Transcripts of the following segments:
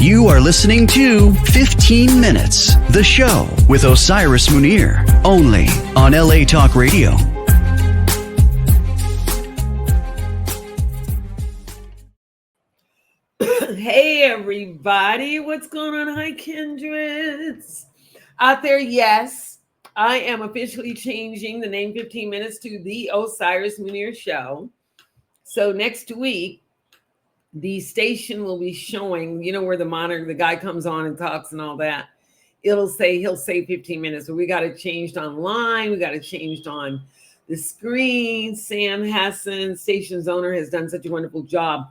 You are listening to 15 Minutes, the show with Osiris Munir, only on LA Talk Radio. Hey everybody, what's going on? Hi kindreds out there. Yes, I am officially changing the name 15 Minutes to the Osiris Munir Show. So next week, the station will be showing, you know, where the monitor, the guy comes on and talks and all that. He'll say 15 minutes, but we got it changed online. We got it changed on the screen. Sam Hassan, station's owner, has done such a wonderful job.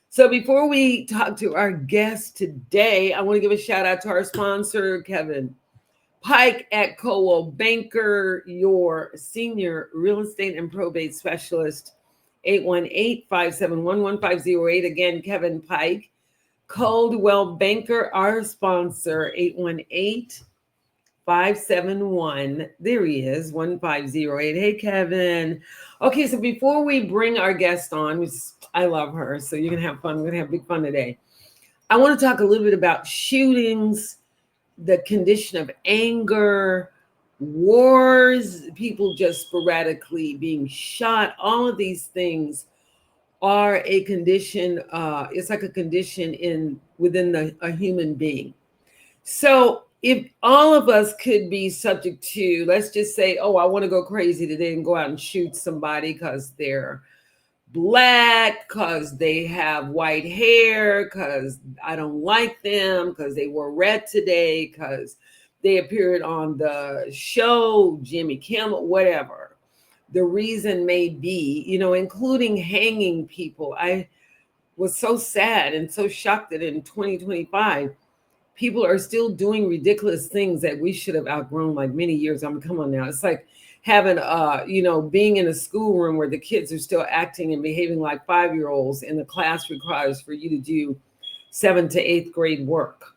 So before we talk to our guest today, I want to give a shout out to our sponsor, Kevin Pike at Coldwell Banker, your senior real estate and probate specialist, 818-571-1508. Again, Kevin Pike, Coldwell Banker, our sponsor, 818-571, there he is, 1508. Hey, Kevin. Okay, so before we bring our guest on, which I love her, so you're going to have fun. We're going to have big fun today. I want to talk a little bit about shootings, the condition of anger, wars, people just sporadically being shot. All of these things are a condition. It's like a condition within a human being. So if all of us could be subject to, let's just say, oh, I want to go crazy today and go out and shoot somebody because they're Black, because they have white hair, because I don't like them, because they wore red today, because they appeared on the show, Jimmy Kimmel, whatever the reason may be, you know, including hanging people. I was so sad and so shocked that in 2025, people are still doing ridiculous things that we should have outgrown like many years. I mean, come on now. It's like having, being in a schoolroom where the kids are still acting and behaving like 5-year-olds, and the class requires for you to do 7th to 8th grade work.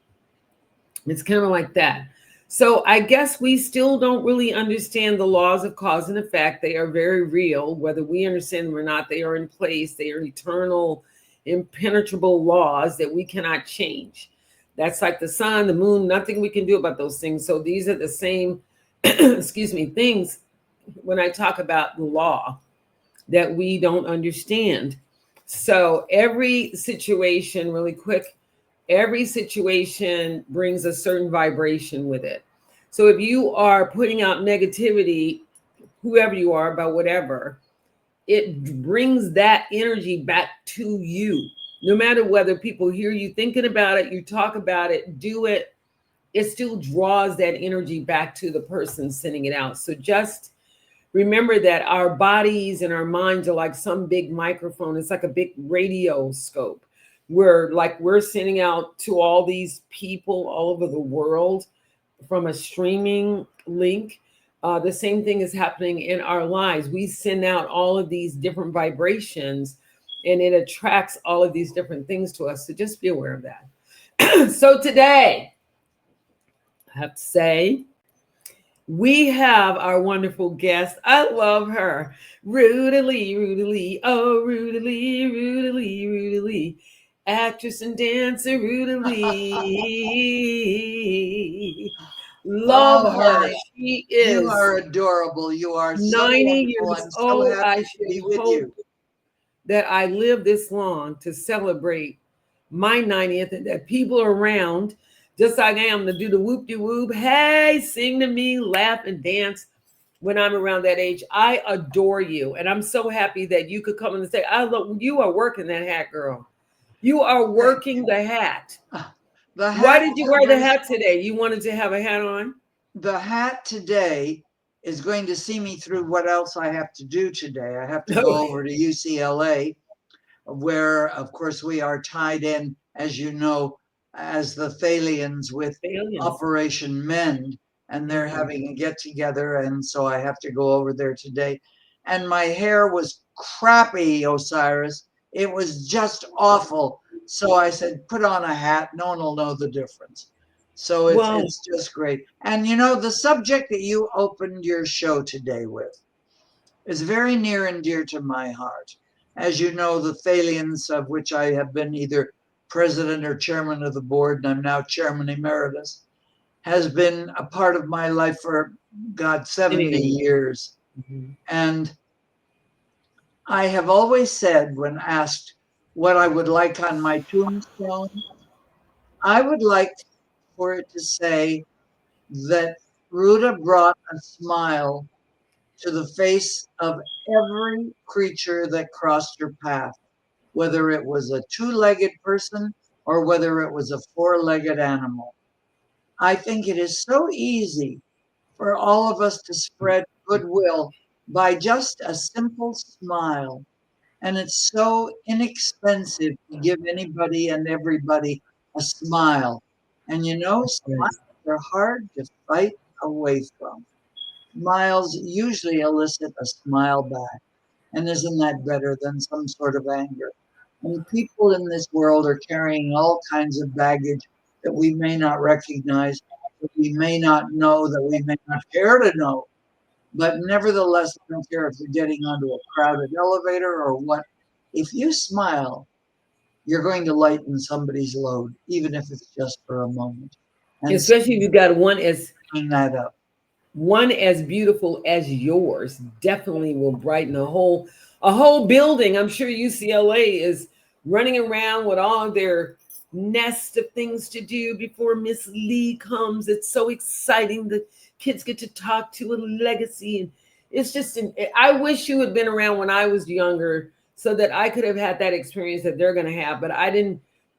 It's kind of like that. So I guess we still don't really understand the laws of cause and effect. They are very real, whether we understand them or not. They are in place. They are eternal, impenetrable laws that we cannot change. That's like the sun, the moon, nothing we can do about those things. So these are the same, things when I talk about the law that we don't understand. So every situation, really quick, every situation brings a certain vibration with it. So if you are putting out negativity, whoever you are, about whatever, it brings that energy back to you. No matter whether people hear you thinking about it, you talk about it, do it, it still draws that energy back to the person sending it out. So just remember that our bodies and our minds are like some big microphone. It's like a big radio scope. We're sending out to all these people all over the world from a streaming link. The same thing is happening in our lives. We send out all of these different vibrations, and it attracts all of these different things to us. So just be aware of that. So today, I have to say, we have our wonderful guest. I love her. Ruta Lee. Oh, Ruta Lee. Actress and dancer, Ruta Lee. Love her. Honey, She is. You are adorable. You are 90 so years wonderful. I'm so old. happy I to be should with hope you. that I live this long to celebrate my 90th, and that people around, just like I am, to do the whoop-de-whoop, hey, sing to me, laugh and dance when I'm around that age. I adore you. And I'm so happy that you could come in and say, I love you. Are working that hat, girl. You are working the hat. Why did you wear the hat today? You wanted to have a hat on? The hat today is going to see me through what else I have to do today. I have to go over to UCLA, where, of course, we are tied in, as you know, as the THALIANS with Operation Mend, and they're having a get together. And so I have to go over there today. And my hair was crappy, Osiris. It was just awful. So I said, put on a hat. No one will know the difference. So it's just great. And you know, the subject that you opened your show today with is very near and dear to my heart. As you know, the THALIANS, of which I have been either president or chairman of the board, and I'm now chairman emeritus, has been a part of my life for, God, 70 years. Mm-hmm. And I have always said, when asked what I would like on my tombstone, I would like for it to say that Ruta brought a smile to the face of every creature that crossed her path, whether it was a two-legged person or whether it was a four-legged animal. I think it is so easy for all of us to spread goodwill by just a simple smile. And it's so inexpensive to give anybody and everybody a smile. And you know, smiles are hard to fight away from. Smiles usually elicit a smile back. And isn't that better than some sort of anger? And people in this world are carrying all kinds of baggage that we may not recognize, that we may not know, that we may not care to know. But nevertheless, I don't care if you're getting onto a crowded elevator or what. If you smile, you're going to lighten somebody's load, even if it's just for a moment. And Especially if you got one as bring that up. one as beautiful as yours, definitely will brighten a whole building. I'm sure UCLA is running around with all their nest of things to do before Miss Lee comes. It's so exciting. The kids get to talk to a legacy, and it's just I wish you had been around when I was younger so that I could have had that experience that they're going to have, but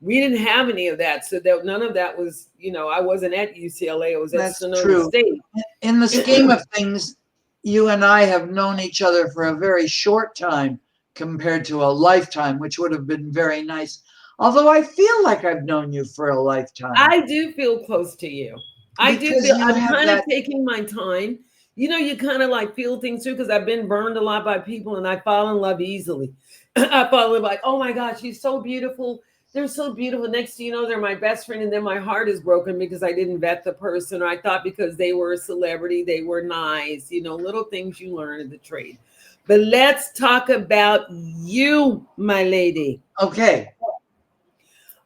we didn't have any of that. So that none of that was, I wasn't at UCLA. I was at Sonoma true. State. In the scheme of things, you and I have known each other for a very short time compared to a lifetime, which would have been very nice. Although I feel like I've known you for a lifetime. I do feel close to you. I do Because feel you I'm have kind of that- taking my time. You kind of like feel things too, because I've been burned a lot by people and I fall in love easily. I fall in love like, oh my God, she's so beautiful. They're so beautiful. Next thing you know, they're my best friend. And then my heart is broken because I didn't vet the person, or I thought because they were a celebrity, they were nice, little things you learn in the trade. But let's talk about you, my lady. Okay.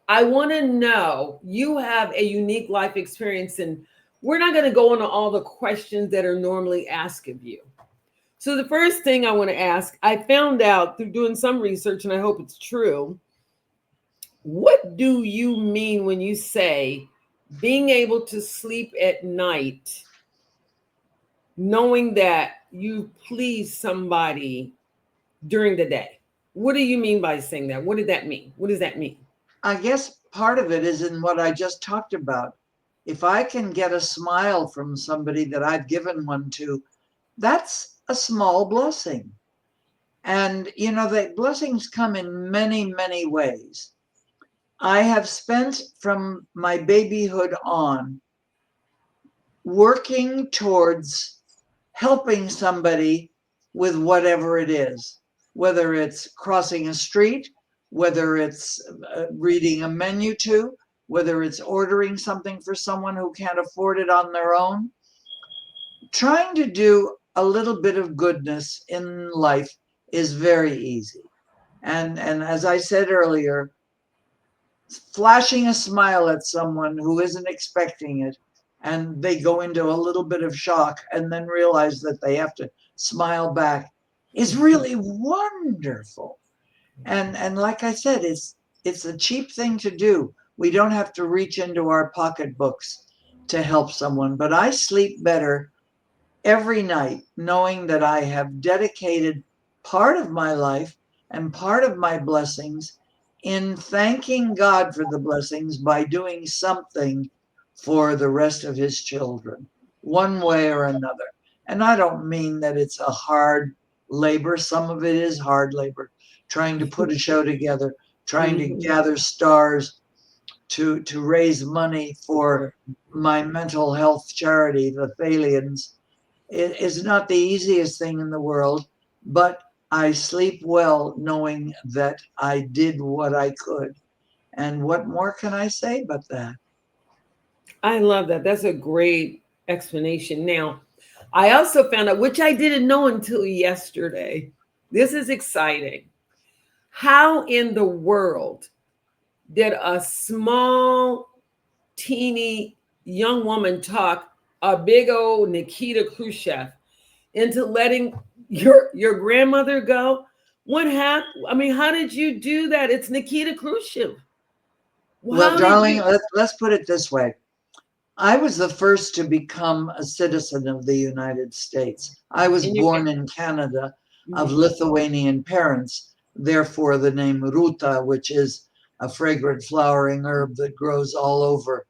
I want to know, you have a unique life experience, and we're not going to go into all the questions that are normally asked of you. So the first thing I want to ask, I found out through doing some research, and I hope it's true. What do you mean when you say being able to sleep at night, knowing that you please somebody during the day? What do you mean by saying that? What did that mean? What does that mean? I guess part of it is in what I just talked about. If I can get a smile from somebody that I've given one to, that's a small blessing. And, the blessings come in many, many ways. I have spent from my babyhood on working towards helping somebody with whatever it is, whether it's crossing a street, whether it's reading a menu to, whether it's ordering something for someone who can't afford it on their own. Trying to do a little bit of goodness in life is very easy. And as I said earlier, flashing a smile at someone who isn't expecting it, and they go into a little bit of shock and then realize that they have to smile back, is really wonderful. And like I said, it's a cheap thing to do. We don't have to reach into our pocketbooks to help someone. But I sleep better every night knowing that I have dedicated part of my life and part of my blessings in thanking God for the blessings by doing something for the rest of his children, one way or another. And I don't mean that it's a hard labor. Some of it is hard labor, trying to put a show together, trying to gather stars to raise money for my mental health charity, the THALIANS. It is not the easiest thing in the world, but I sleep well knowing that I did what I could. And what more can I say but that? I love that. That's a great explanation. Now, I also found out, which I didn't know until yesterday. This is exciting. How in the world did a small, teeny young woman talk a big old Nikita Khrushchev into letting your grandmother go? What happened? I mean, how did you do that? It's Nikita Khrushchev. Well, How did darling, you let's put it this way. I was the first to become a citizen of the United States. I was in your born in Canada of Mhm. Lithuanian parents, therefore the name Ruta, which is a fragrant flowering herb that grows all over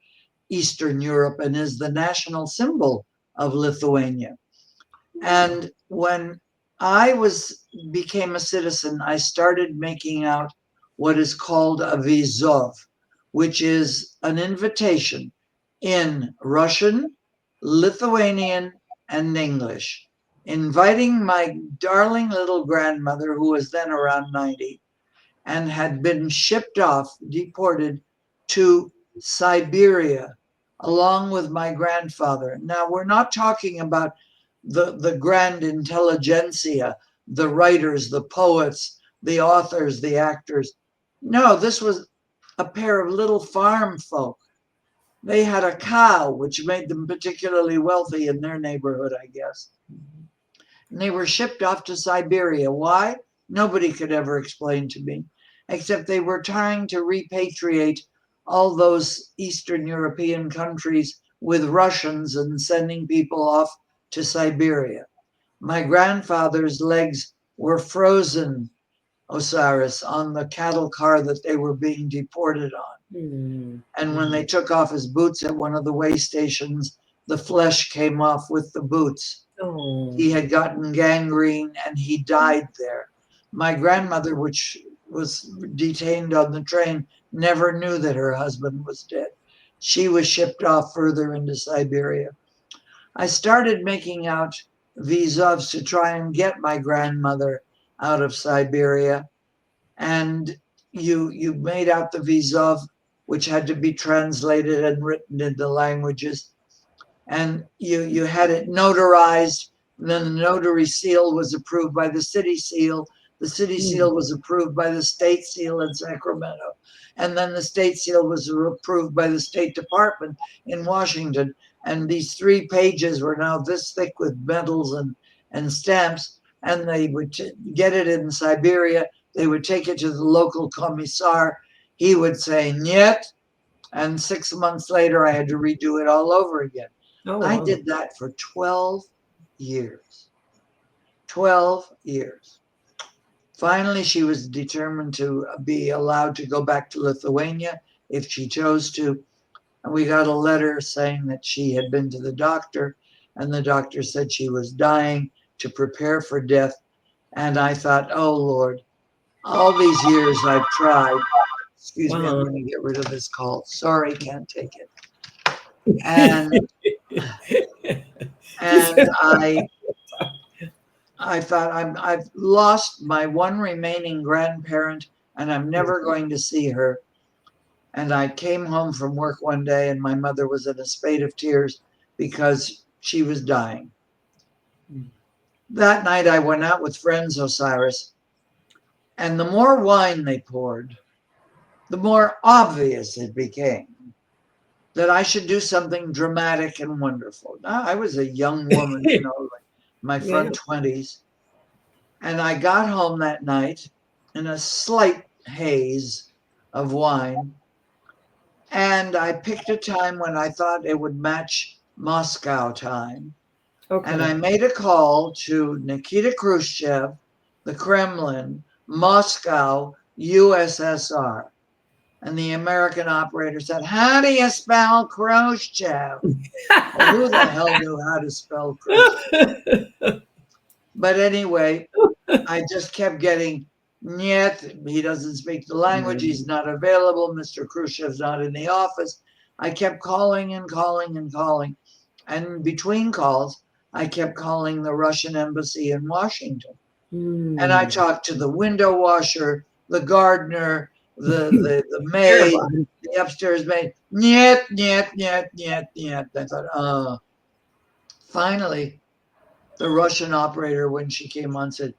Eastern Europe and is the national symbol of Lithuania. And when I was became a citizen, I started making out what is called a vizov, which is an invitation in Russian, Lithuanian, and English, inviting my darling little grandmother, who was then around 90, and had been shipped off, deported to Siberia, along with my grandfather. Now, we're not talking about the grand intelligentsia, the writers, the poets, the authors, the actors. No, this was a pair of little farm folk. They had a cow, which made them particularly wealthy in their neighborhood, I guess. And they were shipped off to Siberia. Why? Nobody could ever explain to me, except they were trying to repatriate all those Eastern European countries with Russians and sending people off to Siberia. My grandfather's legs were frozen, Osiris, on the cattle car that they were being deported on. Mhm. And when they took off his boots at one of the way stations, the flesh came off with the boots. Oh. He had gotten gangrene and he died there. My grandmother, which was detained on the train, never knew that her husband was dead. She was shipped off further into Siberia. I started making out visas to try and get my grandmother out of Siberia. And you made out the visa, which had to be translated and written into languages, and you had it notarized. And then the notary seal was approved by the city seal. The city Mm. seal was approved by the state seal in Sacramento. And then the state seal was approved by the State Department in Washington. And these 3 pages were now this thick with medals and stamps. And they would get it in Siberia. They would take it to the local commissar. He would say, "Niet." And 6 months later, I had to redo it all over again. Oh I wow. did that for 12 years. 12 years. Finally, she was determined to be allowed to go back to Lithuania if she chose to. And we got a letter saying that she had been to the doctor, and the doctor said she was dying to prepare for death. And I thought, oh Lord, all these years I've tried. Excuse me, I'm Uh-huh. going to get rid of this call. Sorry, can't take it. And She and said, I thought I've lost my one remaining grandparent and I'm never going to see her. And I came home from work one day and my mother was in a spate of tears because she was dying. That night I went out with friends, Osiris, and the more wine they poured, the more obvious it became that I should do something dramatic and wonderful. Now, I was a young woman, like my yeah. front 20s. And I got home that night in a slight haze of wine. And I picked a time when I thought it would match Moscow time. And Okay. I made a call to Nikita Khrushchev, the Kremlin, Moscow, USSR. And the American operator said, "How do you spell Khrushchev?" Well, who the hell knew how to spell Khrushchev? But anyway, I just kept getting, "Niet, he doesn't speak the language, he's not available, Mr. Khrushchev's not in the office." I kept calling and calling and calling. And between calls, I kept calling the Russian embassy in Washington. And I Mm. talked to the window washer, the gardener, the maid, Terrifying. the upstairs maid. "Niet, niet, niet, niet, niet." I thought, finally, the Russian operator, when she came on, said,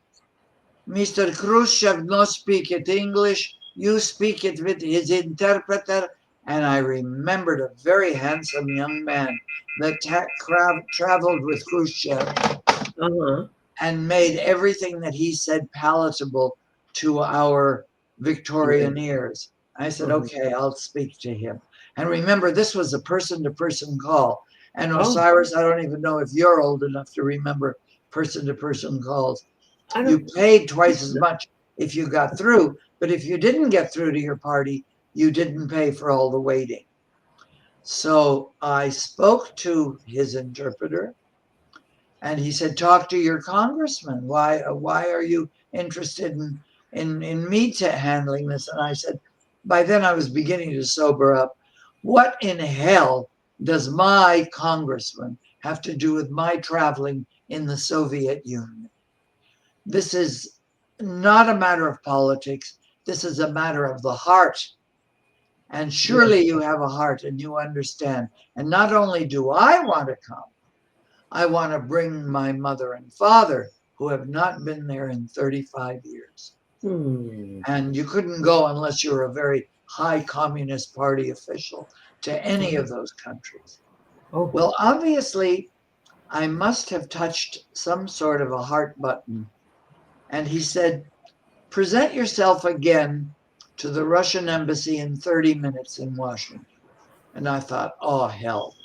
"Mr. Khrushchev no speak it English. You speak it with his interpreter. And I remembered a very handsome young man that traveled with Khrushchev Uh-huh. and made everything that he said palatable to our Victorian ears. I said, Uh-huh. okay, I'll speak to him. And remember, this was a person-to-person call. And Oh, Osiris, I don't even know if you're old enough to remember person-to-person calls. I You don't. paid twice as much if you got through, but if you didn't get through to your party, you didn't pay for all the waiting. So I spoke to his interpreter, and he said, "Talk to your congressman. Why are you interested in me handling this?" And I said, by then I was beginning to sober up. What in hell does my congressman have to do with my traveling in the Soviet Union? This is not a matter of politics. This is a matter of the heart. And surely you have a heart and you understand. And not only do I want to come, I want to bring my mother and father who have not been there in 35 years. And you couldn't go unless you were a very high Communist Party official to any of those countries. Oh, Well, obviously, I must have touched some sort of a heart button. And he said, present yourself again to the Russian embassy in 30 minutes in Washington. And I thought, oh, hell,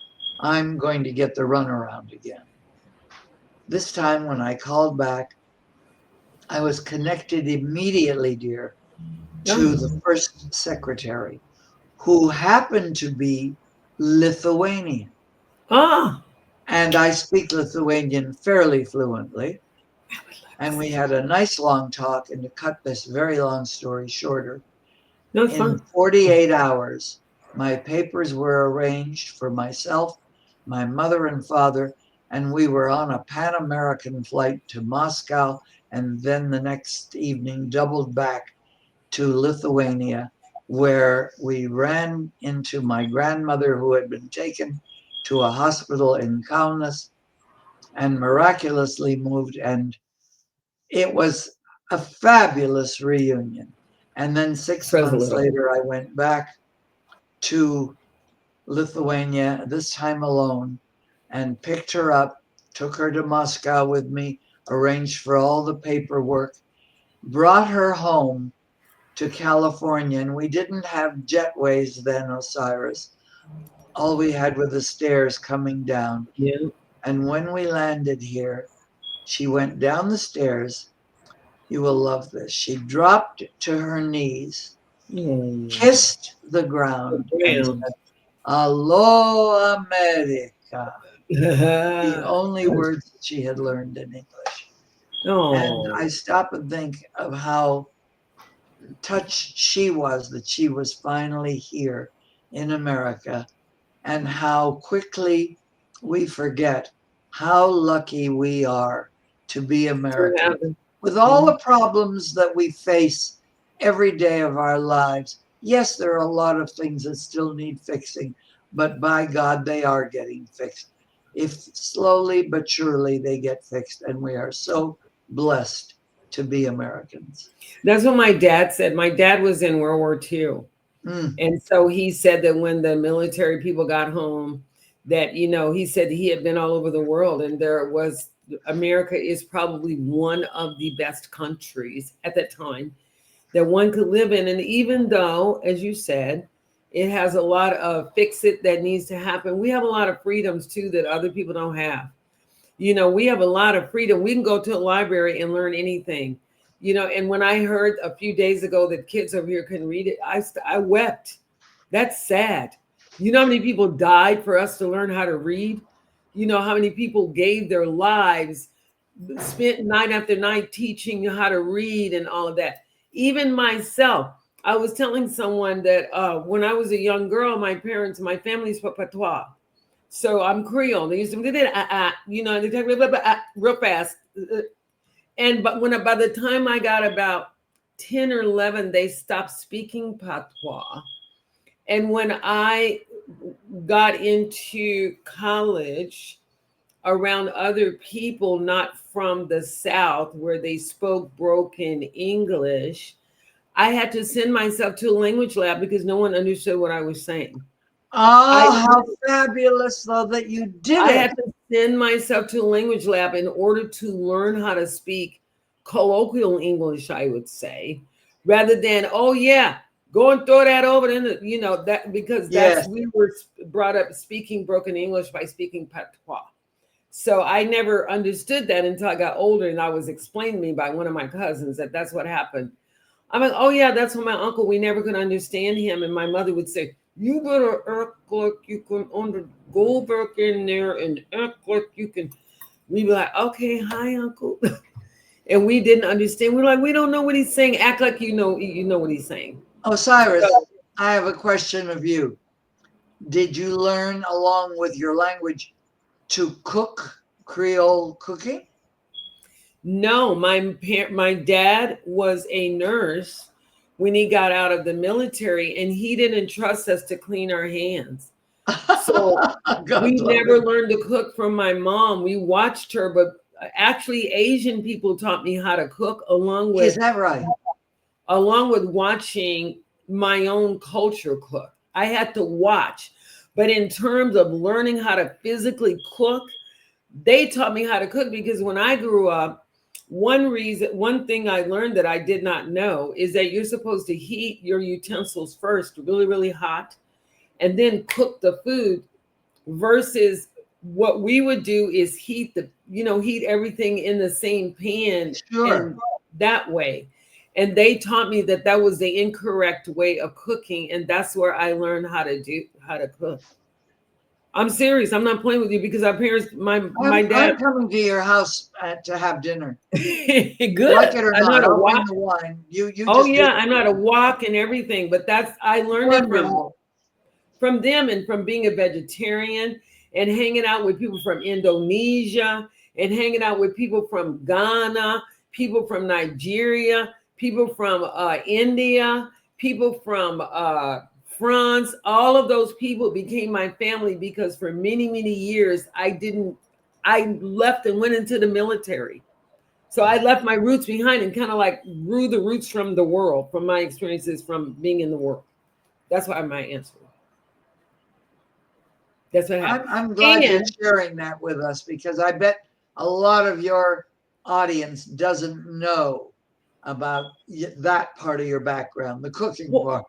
I'm going to get the runaround again. This time when I called back, I was connected immediately, dear, to the first secretary, who happened to be Lithuanian. ah, And I speak Lithuanian fairly fluently. And we had a nice long talk. And to cut this very long story shorter, no, it's in fun. 48 hours, my papers were arranged for myself, my mother and father, and we were on a Pan American flight to Moscow, and then the next evening doubled back to Lithuania, where we ran into my grandmother who had been taken to a hospital in Kaunas and miraculously moved. And it was a fabulous reunion. And then 6 months Little. later, I went back to Lithuania, this time alone, and picked her up, took her to Moscow with me, arranged for all the paperwork, brought her home to California. And we didn't have jetways then, Osiris. All we had were the stairs coming down. Yeah. And when we landed here, she went down the stairs. You will love this. She dropped to her knees, kissed the ground, and Ground. said, "Hello, America." The only words that she had learned in English. And Oh, I stop and think of how touched she was that she was finally here in America, and how quickly we forget how lucky we are to be to American. have it. With all the problems that we face every day of our lives, yes, there are a lot of things that still need fixing, but by God, they are getting fixed. If slowly but surely they get fixed, and we are so blessed to be Americans. That's what my dad said. My dad was in World War II. Mm. And so he said that when the military people got home, that, he said he had been all over the world, and America is probably one of the best countries at that time that one could live in. And even though, as you said, it has a lot of fix it that needs to happen, we have a lot of freedoms too that other people don't have. We have a lot of freedom. We can go to a library and learn anything. And when I heard a few days ago that kids over here couldn't read it, I wept. That's sad. You know how many people died for us to learn how to read? You know how many people gave their lives, spent night after night teaching you how to read and all of that. Even myself, I was telling someone that when I was a young girl, my family spoke patois. So I'm Creole. They used to they talk real fast. But by the time I got about 10 or 11, they stopped speaking patois. And when I got into college around other people not from the South where they spoke broken English, I had to send myself to a language lab because no one understood what I was saying. Oh, I how fabulous, though, that you did I it. had to send myself to a language lab in order to learn how to speak colloquial English, I would say, rather than, oh yeah, go and throw that over in the, that because Yes. we were brought up speaking broken English by speaking patois. So I never understood that until I got older and I was explained to me by one of my cousins that that's what happened. I'm like, oh yeah, that's what my uncle, we never could understand him. And my mother would say, you better act like you can go back in there and act like you can. We'd be like, okay, hi, uncle. And we didn't understand. We're like, we don't know what he's saying. Act like you know what he's saying. Osiris, So, I have a question of you. Did you learn along with your language to cook Creole cooking? no, my dad was a nurse when he got out of the military, and he didn't trust us to clean our hands. So God we love never it. learned to cook from my mom. We watched her, but actually Asian people taught me how to cook Is that right? along with watching my own culture cook. I had to watch. But in terms of learning how to physically cook, they taught me how to cook because when I grew up, one thing I learned that I did not know is that you're supposed to heat your utensils first, really, really hot, and then cook the food versus what we would do is heat everything in the same pan Sure. and that way. And they taught me that that was the incorrect way of cooking, and that's where I learned how to cook. I'm serious. I'm not playing with you because our parents, my I'm dad, coming to your house to have dinner. Like good. it or I know how not, to I'll bring walk. the wine. You Oh just do yeah, it. I know how to walk and everything. But I learned it Wonderful. from them and from being a vegetarian and hanging out with people from Indonesia and hanging out with people from Ghana, people from Nigeria, people from India, people from France. All of those people became my family because for many, many years, I left and went into the military. So I left my roots behind and kind of like grew the roots from the world, from my experiences from being in the world. That's why my answer. That's what happened. I'm glad you're And sharing that with us because I bet a lot of your audience doesn't know about that part of your background, the cooking well, part.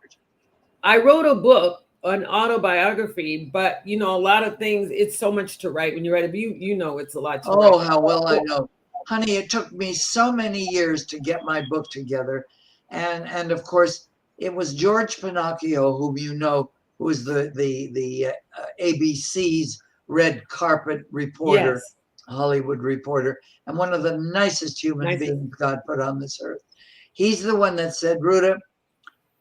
I wrote a book, an autobiography, but a lot of things, it's so much to write. When you write you know it's a lot to Oh, write. how well I know. Honey, it took me so many years to get my book together. And of course, it was George Pinocchio, whom you know, who was the ABC's red carpet reporter, Yes. Hollywood reporter, and one of the nicest human Nice. beings God put on this earth. He's the one that said, Ruta,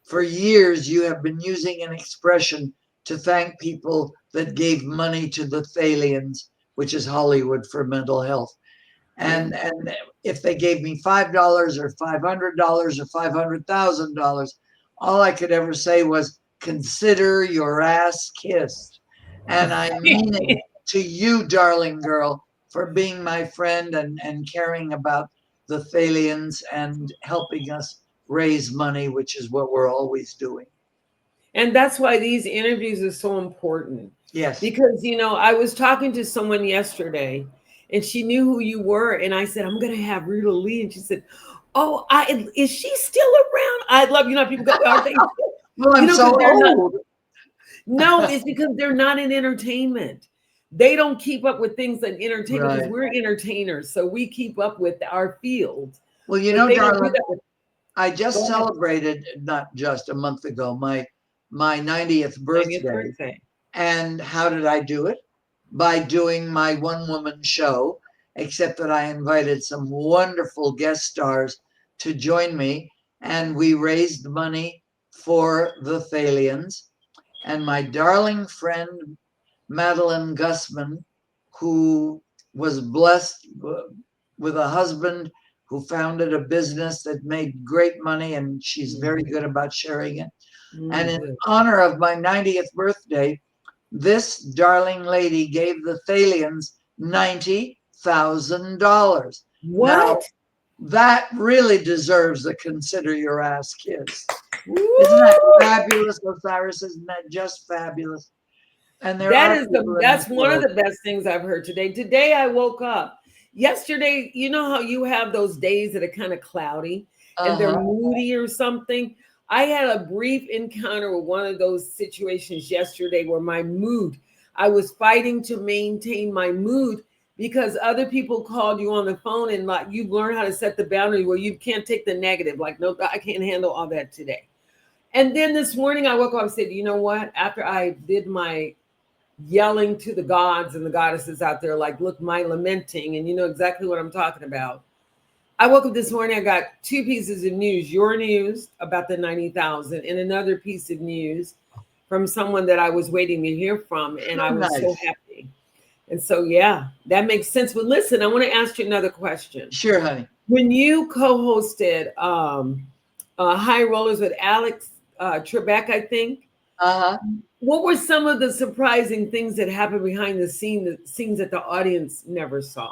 for years you have been using an expression to thank people that gave money to the Thalians, which is Hollywood for mental health. Yeah. And if they gave me $5 or $500 or $500,000, all I could ever say was, consider your ass kissed. And I mean it to you, darling girl, for being my friend and caring about the Thalians and helping us raise money, which is what we're always doing. And that's why these interviews are so important. Yes. Because, I was talking to someone yesterday and she knew who you were. And I said, I'm going to have Ruta Lee. And she said, oh, is she still around? I love, people go, are they? Well, I'm so Because they're not. old. No, it's because they're not in entertainment. They don't keep up with things like entertainment because Right. we're entertainers. So we keep up with our field. Well, But they don't do darling, that with. I Go just ahead. celebrated, not just a month ago, my 90th 90th birthday. birthday. And how did I do it? By doing my one woman show, except that I invited some wonderful guest stars to join me. And we raised money for the Thalians. And my darling friend, Madeline Gussman, who was blessed with a husband who founded a business that made great money, and she's very good about sharing it. And in Good. honor of my 90th birthday, this darling lady gave the Thalians $90,000. Now, What? That really deserves a consider your ass kiss. Woo! Isn't that fabulous, Osiris? Isn't that just fabulous? And there That are is people in that's this one of world. the best things I've heard today. Today I woke up. Yesterday, you know how you have those days that are kind of cloudy and they're Uh-huh. moody or something? I had a brief encounter with one of those situations yesterday where I was fighting to maintain my mood because other people called you on the phone and like you learn how to set the boundary where you can't take the negative. Like, no, I can't handle all that today. And then this morning I woke up and said, you know what? After I did my yelling to the gods and the goddesses out there, like, look, my lamenting, and you know exactly what I'm talking about. I woke up this morning, I got two pieces of news, your news about the 90,000 and another piece of news from someone that I was waiting to hear from. And Oh, I was so nice. happy. And so, yeah, that makes sense. But listen, I want to ask you another question. Sure, honey. When you co-hosted High Rollers with Alex Trebek, I think, Uh-huh. what were some of the surprising things that happened behind the scenes that the audience never saw?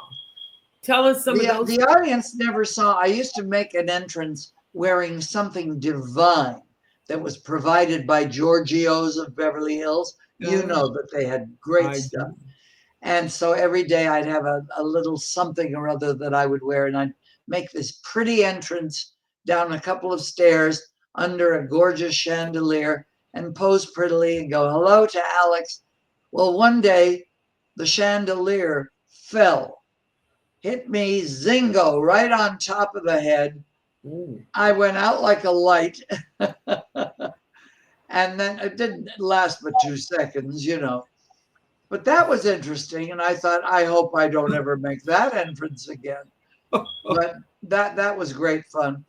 Tell us some of those. The audience never saw. I used to make an entrance wearing something divine that was provided by Giorgio's of Beverly Hills. You know that they had great I stuff. do. And so every day I'd have a little something or other that I would wear, and I'd make this pretty entrance down a couple of stairs under a gorgeous chandelier and pose prettily and go, hello to Alex. Well, one day the chandelier fell, hit me zingo right on top of the head. Ooh. I went out like a light. And then it didn't last but 2 seconds, you know. But that was interesting. And I thought, I hope I don't ever make that entrance again. But that was great fun.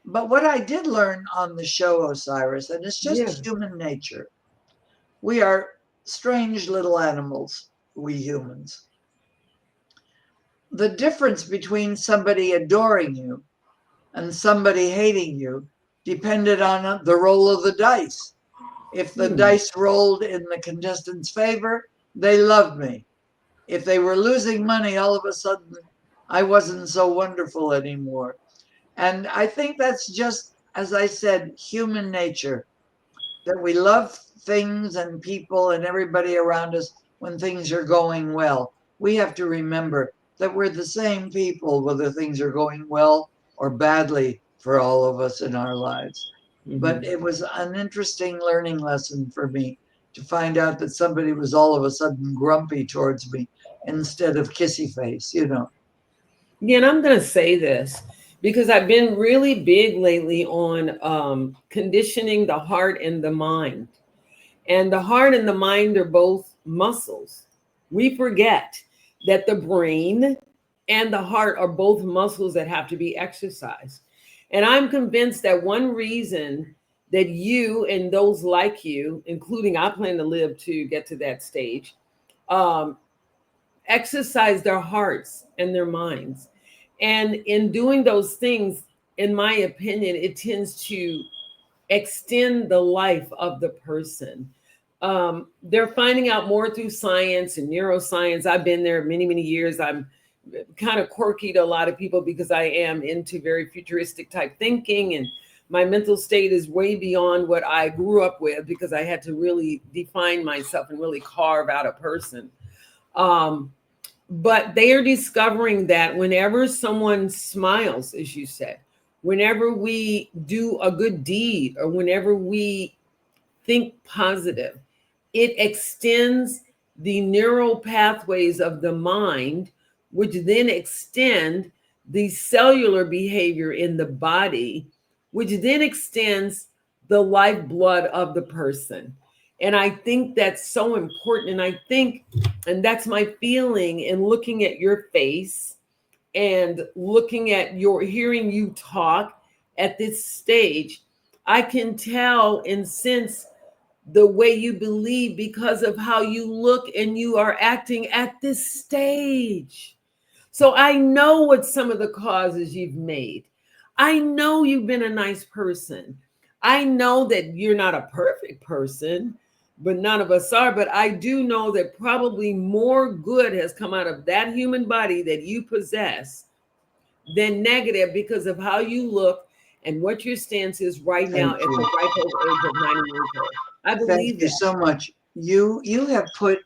But what I did learn on the show, Osiris, and it's Yeah. just human nature. We are strange little animals, we humans. The difference between somebody adoring you and somebody hating you depended on the roll of the dice. If the dice rolled in the contestant's favor, they loved me. If they were losing money, all of a sudden, I wasn't so wonderful anymore. And I think that's just, as I said, human nature, that we love things and people and everybody around us when things are going well. We have to remember that we're the same people whether things are going well or badly for all of us in our lives. But it was an interesting learning lesson for me to find out that somebody was all of a sudden grumpy towards me instead of kissy face, you know. Yeah, and I'm going to say this because I've been really big lately on conditioning the heart and the mind. And the heart and the mind are both muscles. We forget that the brain and the heart are both muscles that have to be exercised. And I'm convinced that one reason that you and those like you, including I plan to live to get to that stage, um, exercise their hearts and their minds. And in doing those things, in my opinion, it tends to extend the life of the person. They're finding out more through science and neuroscience. I've been there many, many years. I'm kind of quirky to a lot of people because I am into very futuristic type thinking, and my mental state is way beyond what I grew up with because I had to really define myself and really carve out a person. But they are discovering that whenever someone smiles, as you said, whenever we do a good deed or whenever we think positive, it extends the neural pathways of the mind, which then extend the cellular behavior in the body, which then extends the lifeblood of the person. And I think that's so important. And I think, and that's my feeling in looking at your face and looking at your, hearing you talk at this stage, I can tell and sense the way you believe because of how you look and you are acting at this stage. So I know what some of the causes you've made. I know you've been a nice person. I know that you're not a perfect person, but none of us are. But I do know that probably more good has come out of that human body that you possess than negative because of how you look and what your stance is right now Thank at the you. ripe old age of 90 years old. I Thank believe you that. so much. You have put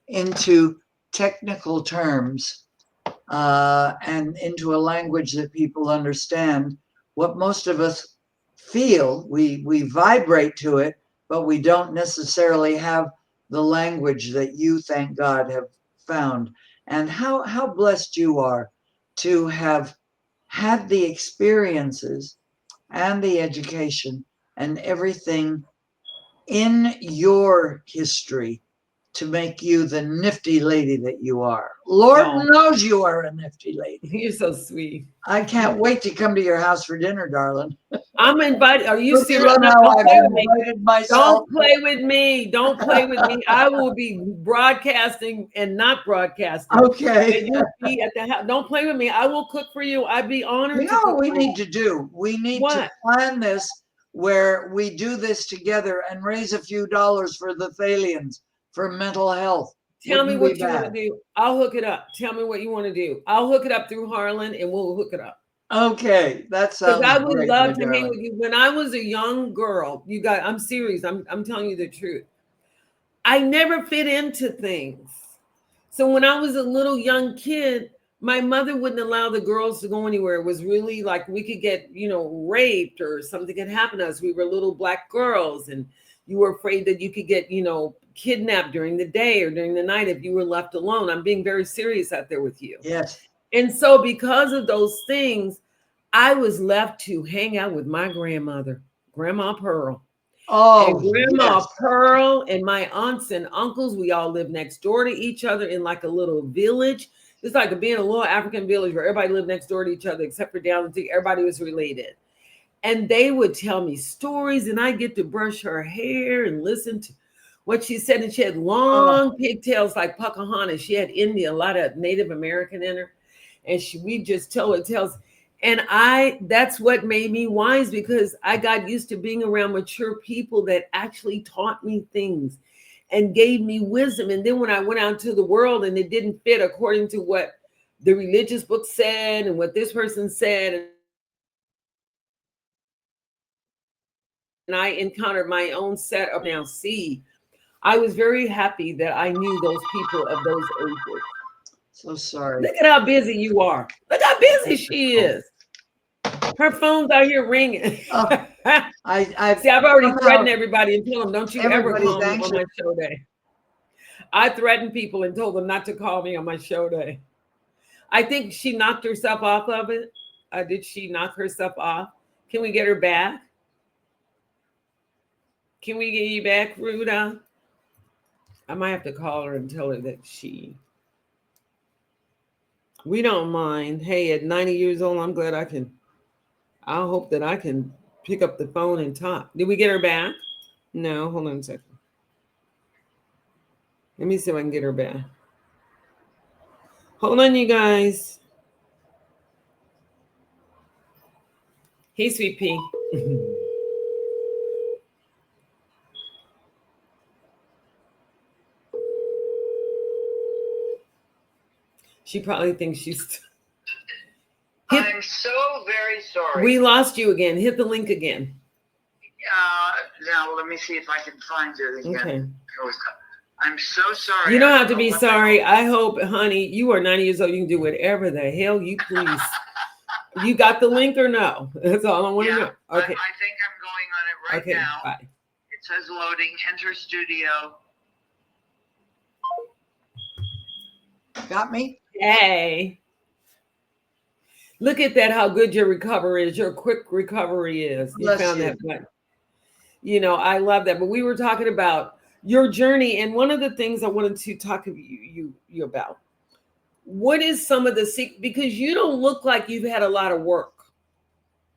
into technical terms and into a language that people understand what most of us feel. We vibrate to it, but we don't necessarily have the language that you, thank God, have found. And how blessed you are to have had the experiences and the education and everything in your history to make you the nifty lady that you are. Lord Oh, knows you are a nifty lady. you're so sweet. I can't wait to come to your house for dinner, darling. I'm invited. Are you Don't you serious? love No, how don't I've play with me. invited myself? Don't play with me. Don't play with me. I will be broadcasting and not broadcasting. Okay. And you'll be at the house. Don't play with me. I will cook for you. I'd be honored You to know cook what we for you. need to do? We need to What? plan this where we do this together and raise a few dollars for the Thalians for mental health. Tell me Wouldn't be what you want to bad. do. I'll hook it up. Tell me what you want to do. I'll hook it up through Harlan and we'll hook it up. Okay, that Because sounds I would great, my love to hang darling. with you. When I was a young girl, you guys, I'm serious. I'm telling you the truth. I never fit into things. So when I was a little young kid, my mother wouldn't allow the girls to go anywhere. It was really like we could get, raped or something could happen to us. We were little black girls and you were afraid that you could get, kidnapped during the day or during the night if you were left alone. I'm being very serious out there with you. Yes. And so because of those things, I was left to hang out with my grandmother, Grandma Pearl. And Oh, Grandma yes. Pearl and my aunts and uncles, we all lived next door to each other in like a little village. It's like being a little African village where everybody lived next door to each other, except for down the street. Everybody was related. And they would tell me stories, and I get to brush her hair and listen to what she said. And she had Oh, long pigtails like Pocahontas. She had a lot of Native American in her. And we just tell her tales. And that's what made me wise because I got used to being around mature people that actually taught me things and gave me wisdom. And then when I went out to the world and it didn't fit according to what the religious book said and what this person said, and I encountered my own set of now see, I was very happy that I knew those people of those ages. so sorry. Look at how busy you are. Look how busy she is. Her phone's out here ringing. Oh, I See, I've already somehow threatened everybody and told them, don't you ever everybody's call me on anxious. my show day. I threatened people and told them not to call me on my show day. I think she knocked herself off of it. Did she knock herself off? Can we get her back? Can we get you back, Ruta? I might have to call her and tell her that we don't mind. Hey, at 90 years old, I'm glad I hope that I can pick up the phone and talk. Did we get her back? No, hold on a second. Let me see if I can get her back. Hold on, you guys. Hey, Sweet Pea. She probably thinks she's... I'm so very sorry. We lost you again. Hit the link again. Now let me see if I can find it again. Okay. I'm so sorry. You don't have to be sorry. I hope, honey, you are 90 years old. You can do whatever the hell you please. You got the link or no? That's all I want to know. Okay. I think I'm going on it right now. Bye. It says loading. Enter studio. Got me? Hey. Look at that, how good your recovery is. Your quick recovery is. You Bless found you. that button. I love that. But we were talking about your journey. And one of the things I wanted to talk to you about, what is some of the secret? Because you don't look like you've had a lot of work.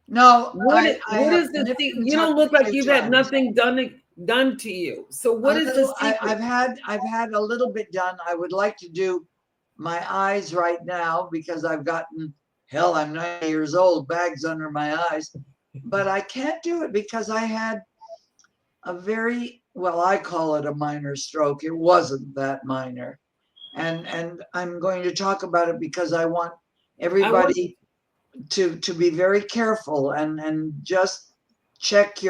No. What is the secret? You don't look like you've had nothing done to you. So what is the secret? I've had a little bit done. I would like to do my eyes right now because I've gotten, hell, I'm 90 years old, bags under my eyes. But I can't do it because I had a very, well, I call it a minor stroke. It wasn't that minor. And I'm going to talk about it because I want everybody to be very careful and just check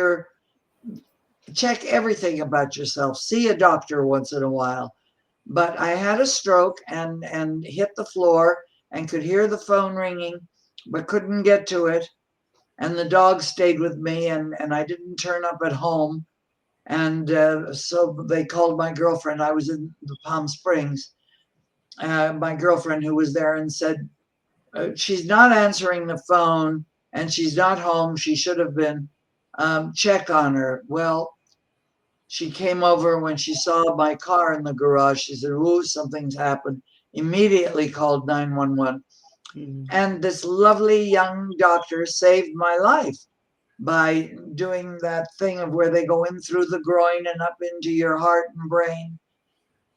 everything about yourself. See a doctor once in a while. But I had a stroke and hit the floor and could hear the phone ringing, but couldn't get to it. And the dog stayed with me, and I didn't turn up at home. And so they called my girlfriend. I was in the Palm Springs. My girlfriend who was there and said, she's not answering the phone and she's not home. She should have been. Check on her. Well, she came over when she saw my car in the garage. She said, "Ooh, something's happened." Immediately called 911. And this lovely young doctor saved my life by doing that thing of where they go in through the groin and up into your heart and brain.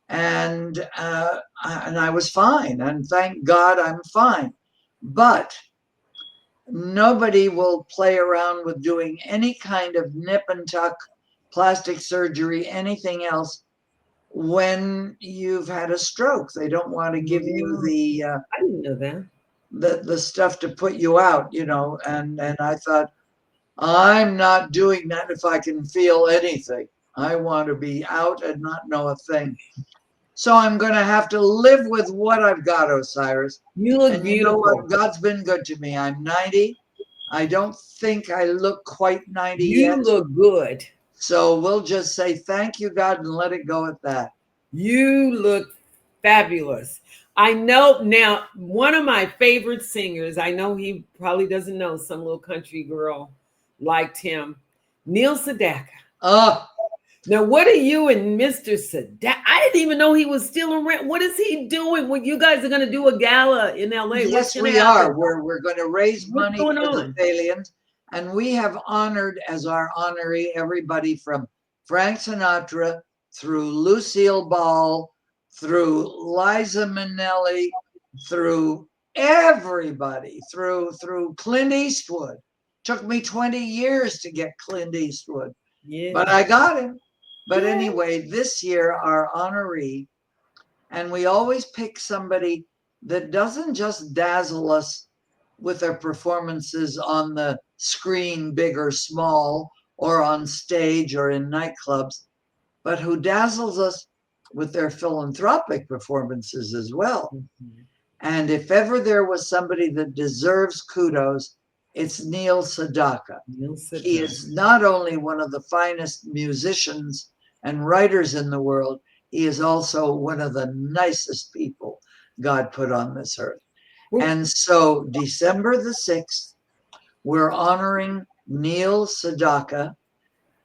And I was fine. And thank God I'm fine. But nobody will play around with doing any kind of nip and tuck, plastic surgery, anything else when you've had a stroke. They don't want to give you I didn't know that. the stuff to put you out, you know. And I thought, I'm not doing that if I can feel anything. I want to be out and not know a thing. So I'm going to have to live with what I've got, Osiris. You look And beautiful. You know what? God's been good to me. I'm 90. I don't think I look quite 90 yet. You look good. So we'll just say thank you, God, and let it go at that. You look fabulous. I know now, one of my favorite singers, I know he probably doesn't know, some little country girl liked him, Neil Sedaka. Oh, Now, what are you and Mr. Sedaka? I didn't even know he was still around. What is he doing? Well, you guys are going to do a gala in LA. yes, we are. We're going to raise money for the THALIANS. And we have honored as our honoree everybody from Frank Sinatra through Lucille Ball, through Liza Minnelli, through everybody, through Clint Eastwood. Took me 20 years to get Clint Eastwood, but I got him. But anyway, this year our honoree, and we always pick somebody that doesn't just dazzle us with their performances on the screen, big or small, or on stage or in nightclubs, but who dazzles us with their philanthropic performances as well. And if ever there was somebody that deserves kudos, it's Neil Sedaka. He is not only one of the finest musicians and writers in the world, he is also one of the nicest people God put on this earth. And so December the 6th, we're honoring Neil Sedaka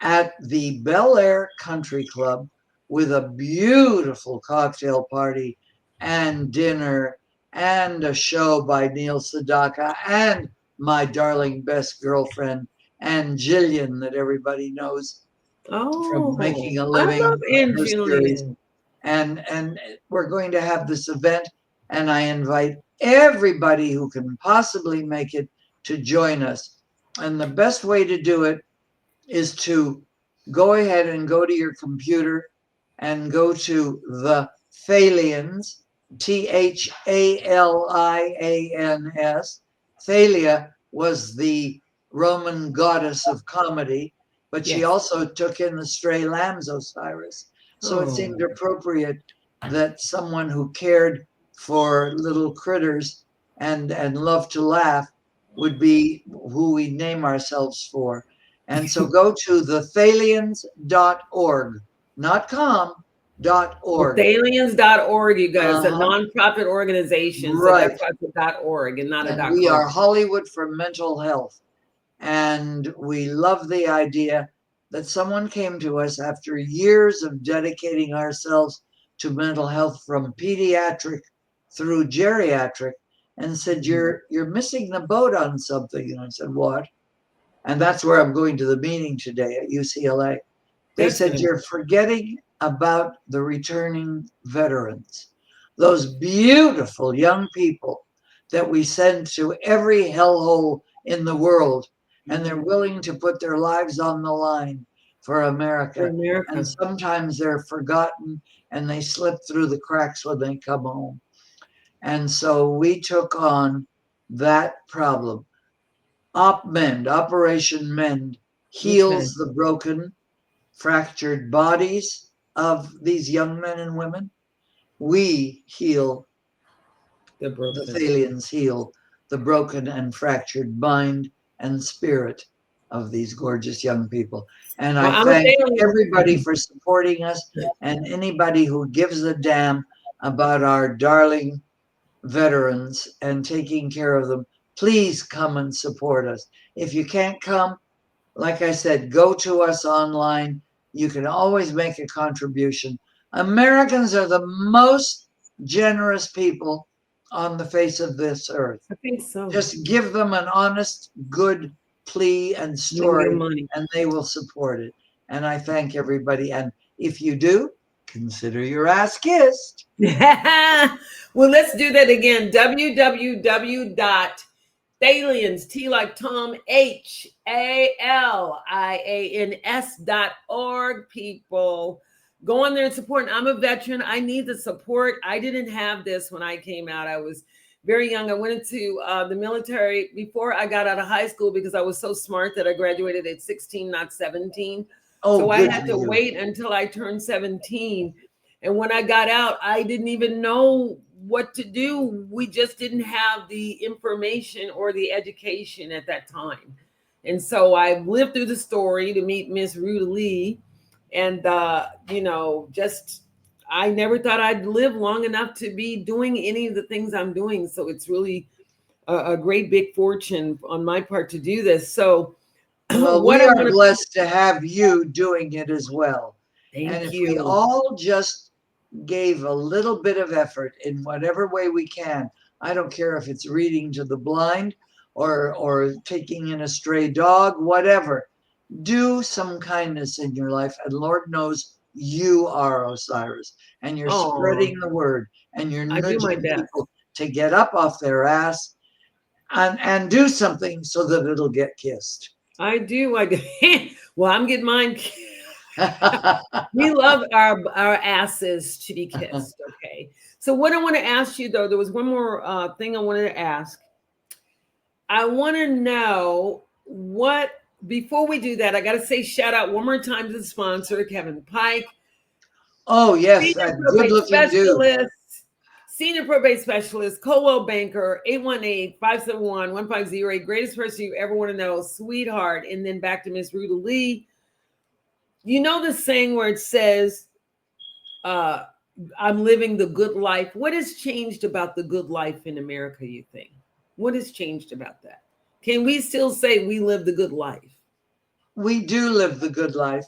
at the Bel Air Country Club with a beautiful cocktail party and dinner and a show by Neil Sedaka and my darling best girlfriend, Ann Jillian, that everybody knows from Making a Living. I love Ann Jillian. And we're going to have this event, and I invite everybody who can possibly make it to join us. And the best way to do it is to go ahead and go to your computer and go to the THALIANS, THALIANS. Thalia was the Roman goddess of comedy, but she also took in the stray lambs, Osiris. So it seemed appropriate that someone who cared for little critters and loved to laugh would be who we name ourselves for. And so go to thethalians.org, not com, .org. Thalians.org, you guys, a nonprofit organization. Right. So that's why it's .org and not a We .com. are Hollywood for mental health. And we love the idea that someone came to us after years of dedicating ourselves to mental health from pediatric through geriatric and said, you're missing the boat on something. And I said, what? And that's where I'm going to the meeting today at UCLA. They said, you're forgetting about the returning veterans, those beautiful young people that we send to every hellhole in the world, and they're willing to put their lives on the line for America. And sometimes they're forgotten and they slip through the cracks when they come home. And so we took on that problem. Operation Mend heals the broken, fractured bodies of these young men and women. We heal, the THALIANS heal the broken and fractured mind and spirit of these gorgeous young people. And I thank everybody for supporting us, and anybody who gives a damn about our darling veterans and taking care of them. Please come and support us. If you can't come, like I said, go to us online. You can always make a contribution. Americans are the most generous people on the face of this earth. I think so. Just give them an honest, good plea and story, and they will support it. And I thank everybody. And if you do, consider your ass kissed. Well, let's do that again. www.thalians, T like Tom, HALIANS.org, people. Go on there and support. I'm a veteran. I need the support. I didn't have this when I came out. I was very young. I went into the military before I got out of high school because I was so smart that I graduated at 16, not 17. So I had to wait until I turned 17. And when I got out, I didn't even know what to do. We just didn't have the information or the education at that time. And so I lived through the story to meet Miss Ruta Lee. And, just I never thought I'd live long enough to be doing any of the things I'm doing. So it's really a great big fortune on my part to do this. So well, we are blessed to have you doing it as well. And if we all just gave a little bit of effort in whatever way we can, I don't care if it's reading to the blind or taking in a stray dog, whatever. Do some kindness in your life, and Lord knows you are Osiris, and you're spreading the word, and you're nudging people to get up off their ass and do something so that it'll get kissed. I do. Well, I'm getting mine. We love our asses to be kissed. Okay. So what I want to ask you, though, there was one more thing I wanted to ask. I want to know before we do that, I got to say shout out one more time to the sponsor, Kevin Pike. Oh, yes. That good-looking dude. Senior probate specialist, Coldwell Banker, 818-571-1508. Greatest person you ever want to know, sweetheart. And then back to Miss Ruta Lee. You know the saying where it says, I'm living the good life. What has changed about the good life in America, you think? What has changed about that? Can we still say we live the good life? We do live the good life.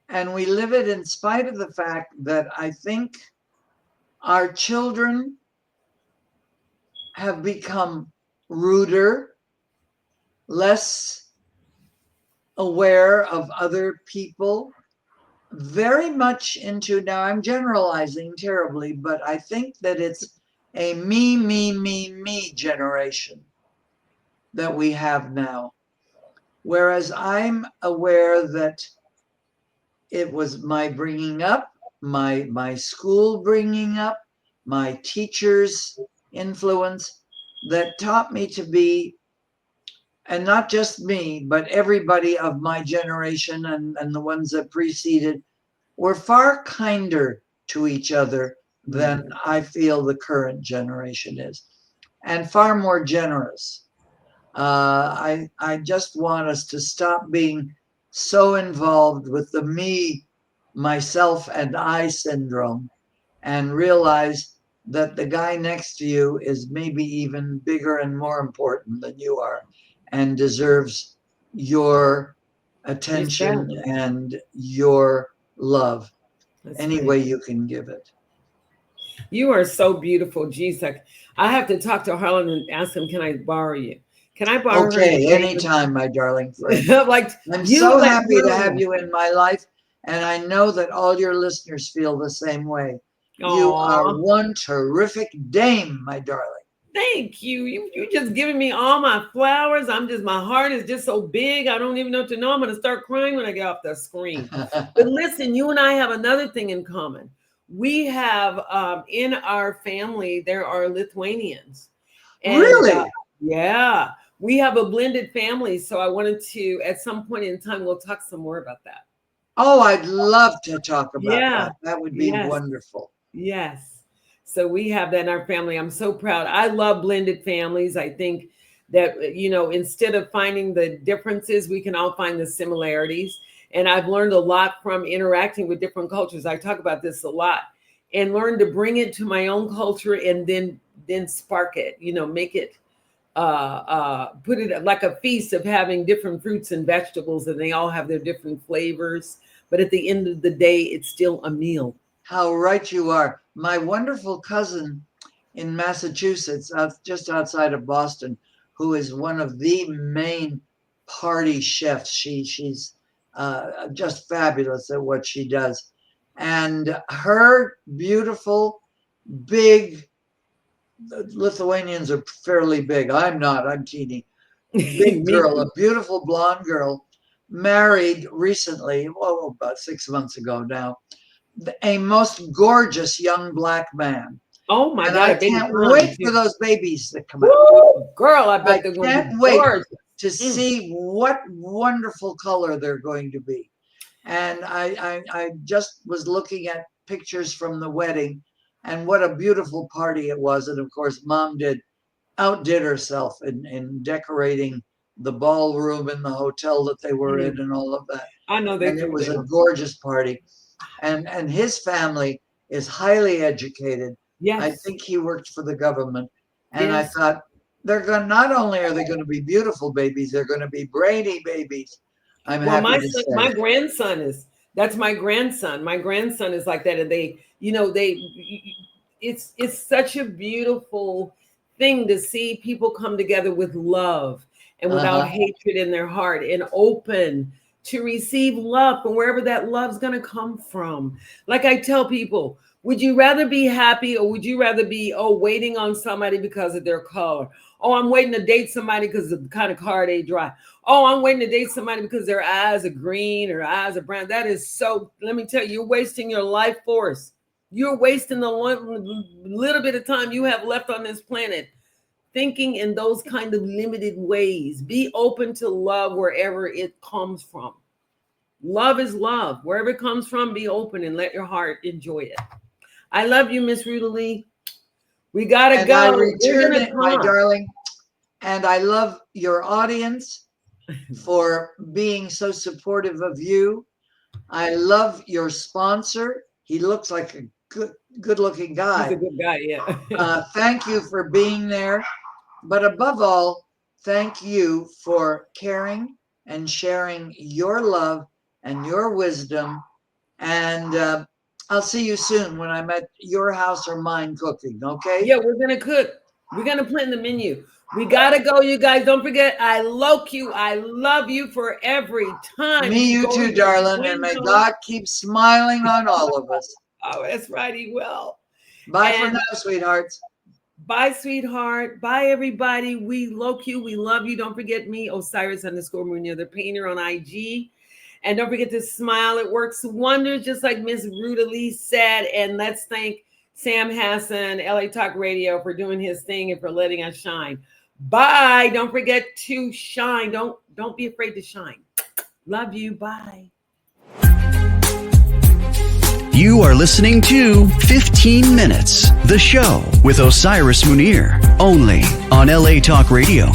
And we live it in spite of the fact that I think our children have become ruder, less aware of other people, very much into, now I'm generalizing terribly, but I think that it's a me generation that we have now. Whereas I'm aware that it was my bringing up, my school bringing up, my teachers' influence that taught me to be, and not just me, but everybody of my generation and the ones that preceded, were far kinder to each other than I feel the current generation is, and far more generous. I just want us to stop being so involved with the me, myself, and I syndrome, and realize that the guy next to you is maybe even bigger and more important than you are, and deserves your attention and your love any way you can give it. You are so beautiful. Geez, I have to talk to Harlan and ask him, can I borrow you? Can I borrow her? Okay, anytime, my darling friend. I'm so happy to have you in my life, and I know that all your listeners feel the same way. Aww. You are one terrific dame, my darling. Thank you. You just giving me all my flowers. My heart is just so big. I don't even know what to know. I'm going to start crying when I get off the screen. But listen, you and I have another thing in common. We have in our family, there are Lithuanians. And, really? Yeah. We have a blended family. So I wanted to, at some point in time, we'll talk some more about that. Oh, I'd love to talk about Yeah. that. That would be Yes. wonderful. Yes. So we have that in our family. I'm so proud. I love blended families. I think that, instead of finding the differences, we can all find the similarities. And I've learned a lot from interacting with different cultures. I talk about this a lot, and learn to bring it to my own culture, and then spark it, make it, put it like a feast of having different fruits and vegetables, and they all have their different flavors. But at the end of the day, it's still a meal. How right you are. My wonderful cousin in Massachusetts, just outside of Boston, who is one of the main party chefs. She's just fabulous at what she does. And her beautiful, big, Lithuanians are fairly big. I'm not, I'm teeny. Big girl, a beautiful blonde girl, married recently, about 6 months ago now, a most gorgeous young black man. Oh my and God! I can't wait for those babies to come out. Woo, girl, I bet they're going to be gorgeous. To see what wonderful color they're going to be. And I just was looking at pictures from the wedding, and what a beautiful party it was. And of course, Mom outdid herself in decorating the ballroom in the hotel that they were in and all of that. I know and it was a gorgeous party. And his family is highly educated. Yes. I think he worked for the government. And I thought, not only are they going to be beautiful babies, they're going to be brainy babies. I'm happy to say. My grandson that's my grandson. My grandson is like that. And it's such a beautiful thing to see people come together with love and without hatred in their heart, and open to receive love from wherever that love's going to come from. Like I tell people, would you rather be happy, or would you rather be, waiting on somebody because of their color? Oh, I'm waiting to date somebody because of the kind of car they drive. Oh, I'm waiting to date somebody because their eyes are green or eyes are brown. That is so, let me tell you, you're wasting your life force. You're wasting the little bit of time you have left on this planet thinking in those kind of limited ways. Be open to love wherever it comes from. Love is love. Wherever it comes from, be open and let your heart enjoy it. I love you, Miss Ruta Lee. We gotta go. I return it, my darling. And I love your audience for being so supportive of you. I love your sponsor. He looks like a good-looking guy. He's a good guy, yeah. Thank you for being there. But above all, thank you for caring and sharing your love and your wisdom. And I'll see you soon when I'm at your house or mine cooking, okay? Yeah, we're going to cook. We're going to plan the menu. We got to go, you guys. Don't forget, I love you. I love you for every time. Me, you too, darling. And may God keep smiling on all of us. Oh, that's right. He will. Bye for now, sweethearts. Bye, sweetheart. Bye, everybody. We love you. We love you. Don't forget me, Osiris_Munoz, the painter on IG. And don't forget to smile. It works wonders, just like Miss Ruta Lee said. And let's thank Sam Hassan, LA Talk Radio, for doing his thing and for letting us shine. Bye. Don't forget to shine. Don't be afraid to shine. Love you. Bye. You are listening to 15 Minutes, the show with Osiris Munir, only on LA Talk Radio.